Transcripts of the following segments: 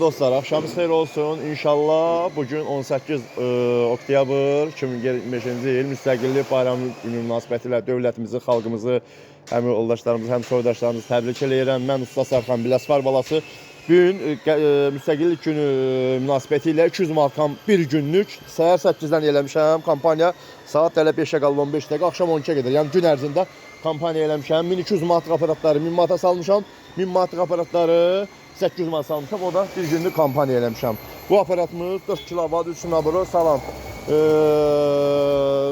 Dostlar, axşamınız xeyir olsun. İnşallah bugün 18 oktyabr 2025-ci il Müstəqillik Bayramı günü münasibətilə dövlətimizi, xalqımızı, həm yoldaşlarımızı, həm soydaşlarımızı təbrik edirəm. Mən Usta Sərxan Biləsvar balası. Bugün Müstəqillik günü münasibətilə 200 manat bir günlük səhər 8-dən eləmişəm. Kampaniya saat hələ 5-ə qalıb 15 dəqiqə, axşam 12-ə qədər. Yəni gün ərzində kampaniya eləmişəm. 1200 manatlıq aparatları 1000 manata salmışam. 1000 manatlıq aparatları 800 manat salmışam, o da bir günlük kampaniya eləmişəm. Bu aparatımız 4 kilovat 3 naburu salam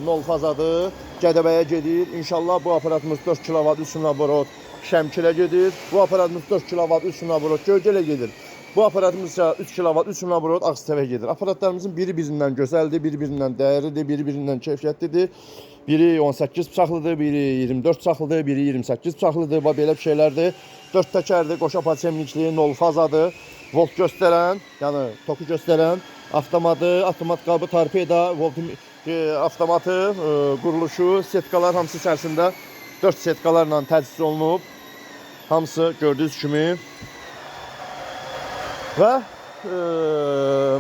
nol fazadır. Gədəbəyə gedir. İnşallah bu aparatımız 4 kilovat 3 naburu Şəmkilə gedir. Bu aparatımız 4 kilovat 3 naburu Gölgələ gedir. Bu aparatımız ise 3 kilovat 3 naburu Ağstəvə gedir. Aparatlarımızın biri birindən gözəldir, biri birindən dəyərlidir, biri birindən keyfiyyətlidir. Biri 18 bıçaqlıdır, biri 24 bıçaqlıdır, biri 28 bıçaqlıdır. Belə bir şeylərdir. 4 təkərdir, qoşa patsemlikli, nol fazadır. Volt göstərən, yəni toku göstərən, avtomatı, avtomat qabı, torpeda, volt avtomatı, quruluşu, setkalar hamısı içərisində 4 setkalarla təchiz olunub. Hamısı gördüyünüz kimi. Və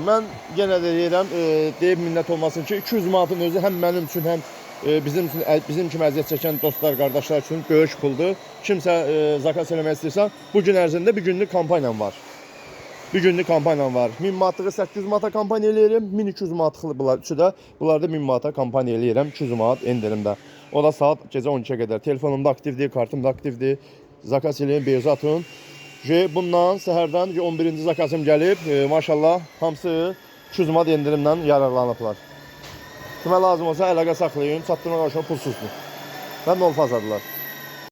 mən yenə də deyirəm, deyib minnət olmasın ki, 200 manatın özü həm mənim üçün, həm bizim kimi əziyyət çəkən dostlar, qardaşlar üçün böyük puldur. Kimsə zakaz eləmək istəyirsə, bu gün ərzində bir günlük kampaniyam var. Bir günlük kampaniyam var. 1000 manatlığı 800 manata kampaniya eləyirəm. 1200 manatlı bunlar üçü də. Bunlarda 1000 manata kampaniya eləyirəm. 200 manat endirimdə. O da saat gecə 12-yə qədər. Telefonumda aktivdir, kartımda aktivdir. Zakaz eləyin, beyza atın. Bundan səhərdən 11-ci zakazım gəlib. Maşallah hamısı 200 manat endirimdən yararlanıblar. Kimə lazım olsa əlaqə saxlayın. Çatdırma qarşıma pulsuzdur. Və nol fazadılar.